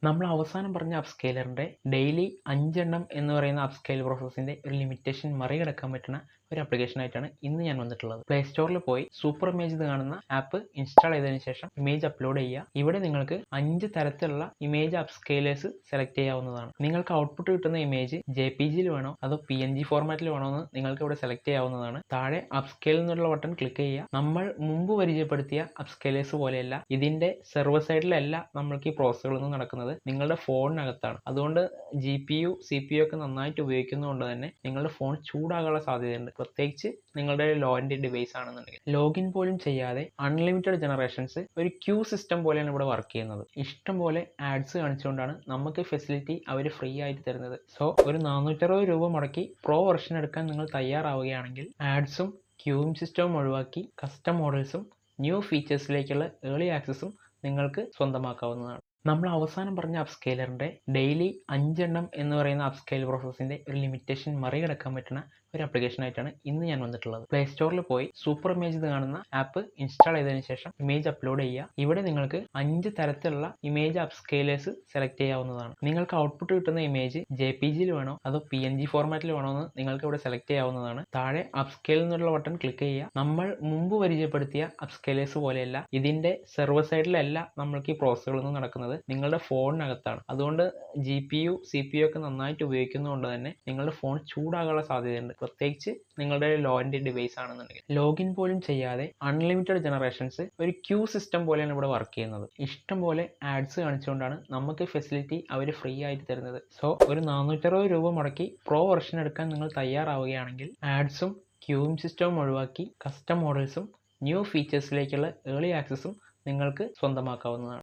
നമ്മൾ അവസാനം പറഞ്ഞ അപ്സ്കെയിലറിൻ്റെ ഡെയിലി 5 എണ്ണം എന്ന് പറയുന്ന അപ്സ്കെയിൽ പ്രോസസ്സിൻ്റെ ഒരു ലിമിറ്റേഷൻ മറികടക്കാൻ പറ്റുന്ന ഒരു ആപ്ലിക്കേഷനായിട്ടാണ് ഇന്ന് ഞാൻ വന്നിട്ടുള്ളത്. പ്ലേ സ്റ്റോറിൽ പോയി സൂപ്പർ ഇമേജ് എന്ന് കാണുന്ന ആപ്പ് ഇൻസ്റ്റാൾ ചെയ്തതിന് ശേഷം ഇമേജ് അപ്ലോഡ് ചെയ്യുക. ഇവിടെ നിങ്ങൾക്ക് 5 തരത്തിലുള്ള ഇമേജ് അപ്സ്കെയിലേഴ്സ് സെലക്ട് ചെയ്യാവുന്നതാണ്. നിങ്ങൾക്ക് ഔട്ട്പുട്ട് കിട്ടുന്ന ഇമേജ് JPG വേണോ അതോ PNG ഫോർമാറ്റിൽ വേണോ എന്ന് നിങ്ങൾക്ക് ഇവിടെ സെലക്ട് ചെയ്യാവുന്നതാണ്. താഴെ അപ്സ്കെയിൽ എന്നുള്ള ബട്ടൺ ക്ലിക്ക് ചെയ്യുക. നമ്മൾ മുമ്പ് പരിചയപ്പെടുത്തിയ അപ്സ്കെയിലേഴ്സ് പോലെയല്ല, ഇതിൻ്റെ സെർവർ സൈഡിലല്ല നമ്മൾക്ക് ഈ പ്രോസസ്സുകളൊന്നും നടക്കുന്നത്, നിങ്ങളുടെ ഫോണിനകത്താണ്. അതുകൊണ്ട് GPU CPU ഒക്കെ നന്നായിട്ട് ഉപയോഗിക്കുന്നതുകൊണ്ട് തന്നെ നിങ്ങളുടെ ഫോൺ ചൂടാകാനുള്ള സാധ്യതയുണ്ട്, പ്രത്യേകിച്ച് നിങ്ങളുടെ ലോ എൻഡ് ഡിവൈസ് ആണെന്നുണ്ടെങ്കിൽ. ലോഗിൻ പോലും ചെയ്യാതെ അൺലിമിറ്റഡ് ജനറേഷൻസ് ഒരു ക്യൂ സിസ്റ്റം പോലെയാണ് ഇവിടെ വർക്ക് ചെയ്യുന്നത്. ഇഷ്ടംപോലെ ആഡ്സ് കാണിച്ചുകൊണ്ടാണ് നമുക്ക് ഫെസിലിറ്റി അവർ ഫ്രീ ആയിട്ട് തരുന്നത്. സോ ഒരു 460 രൂപ മുടക്കി പ്രോ വെർഷൻ എടുക്കാൻ നിങ്ങൾ തയ്യാറാവുകയാണെങ്കിൽ ആഡ്സും ക്യൂവും സിസ്റ്റവും ഒഴിവാക്കി കസ്റ്റം മോഡൽസും ന്യൂ ഫീച്ചേഴ്സിലേക്കുള്ള ഏർലി ആക്സസും നിങ്ങൾക്ക് സ്വന്തമാക്കാവുന്നതാണ്. നമ്മൾ അവസാനം പറഞ്ഞ അപ്സ്കെയിലറിൻ്റെ ഡെയിലി 5 എണ്ണം എന്ന് പറയുന്ന അപ്സ്കെയിൽ പ്രോസസ്സിൻ്റെ ഒരു ലിമിറ്റേഷൻ മറികടക്കാൻ പറ്റുന്ന ഒരു ആപ്ലിക്കേഷനായിട്ടാണ് ഇന്ന് ഞാൻ വന്നിട്ടുള്ളത്. പ്ലേ സ്റ്റോറിൽ പോയി സൂപ്പർ ഇമേജ് എന്ന് കാണുന്ന ആപ്പ് ഇൻസ്റ്റാൾ ചെയ്തതിന് ശേഷം ഇമേജ് അപ്ലോഡ് ചെയ്യുക. ഇവിടെ നിങ്ങൾക്ക് 5 തരത്തിലുള്ള ഇമേജ് അപ്സ്കെയിലേഴ്സ് സെലക്ട് ചെയ്യാവുന്നതാണ്. നിങ്ങൾക്ക് ഔട്ട്പുട്ട് കിട്ടുന്ന ഇമേജ് JPG വേണോ അതോ PNG ഫോർമാറ്റിൽ വേണോ എന്ന് നിങ്ങൾക്ക് ഇവിടെ സെലക്ട് ചെയ്യാവുന്നതാണ്. താഴെ അപ്സ്കെയിൽ എന്നുള്ള ബട്ടൺ ക്ലിക്ക് ചെയ്യുക. നമ്മൾ മുമ്പ് പരിചയപ്പെടുത്തിയ അപ്സ്കെയിലേഴ്സ് പോലെയല്ല, ഇതിൻ്റെ സെർവർ സൈഡിലല്ല നമ്മൾക്ക് ഈ പ്രോസസ്സുകളൊന്നും നടക്കുന്നത്, നിങ്ങളുടെ ഫോണിനകത്താണ്. അതുകൊണ്ട് GPU CPU ഒക്കെ നന്നായിട്ട് ഉപയോഗിക്കുന്നതുകൊണ്ട് തന്നെ നിങ്ങളുടെ ഫോൺ ചൂടാകാനുള്ള സാധ്യതയുണ്ട്, പ്രത്യേകിച്ച് നിങ്ങളുടെ ലോ എൻഡ് ഡിവൈസ് ആണെന്നുണ്ടെങ്കിൽ. ലോഗിൻ പോലും ചെയ്യാതെ അൺലിമിറ്റഡ് ജനറേഷൻസ് ഒരു ക്യൂ സിസ്റ്റം പോലെയാണ് ഇവിടെ വർക്ക് ചെയ്യുന്നത്. ഇഷ്ടംപോലെ ആഡ്സ് കാണിച്ചുകൊണ്ടാണ് നമുക്ക് ഫെസിലിറ്റി അവർ ഫ്രീ ആയിട്ട് തരുന്നത്. സോ ഒരു 460 രൂപ മുടക്കി പ്രോ വെർഷൻ എടുക്കാൻ നിങ്ങൾ തയ്യാറാവുകയാണെങ്കിൽ ആഡ്സും ക്യൂവും സിസ്റ്റവും ഒഴിവാക്കി കസ്റ്റം മോഡൽസും ന്യൂ ഫീച്ചേഴ്സിലേക്കുള്ള ഏർലി ആക്സസും നിങ്ങൾക്ക് സ്വന്തമാക്കാവുന്നതാണ്.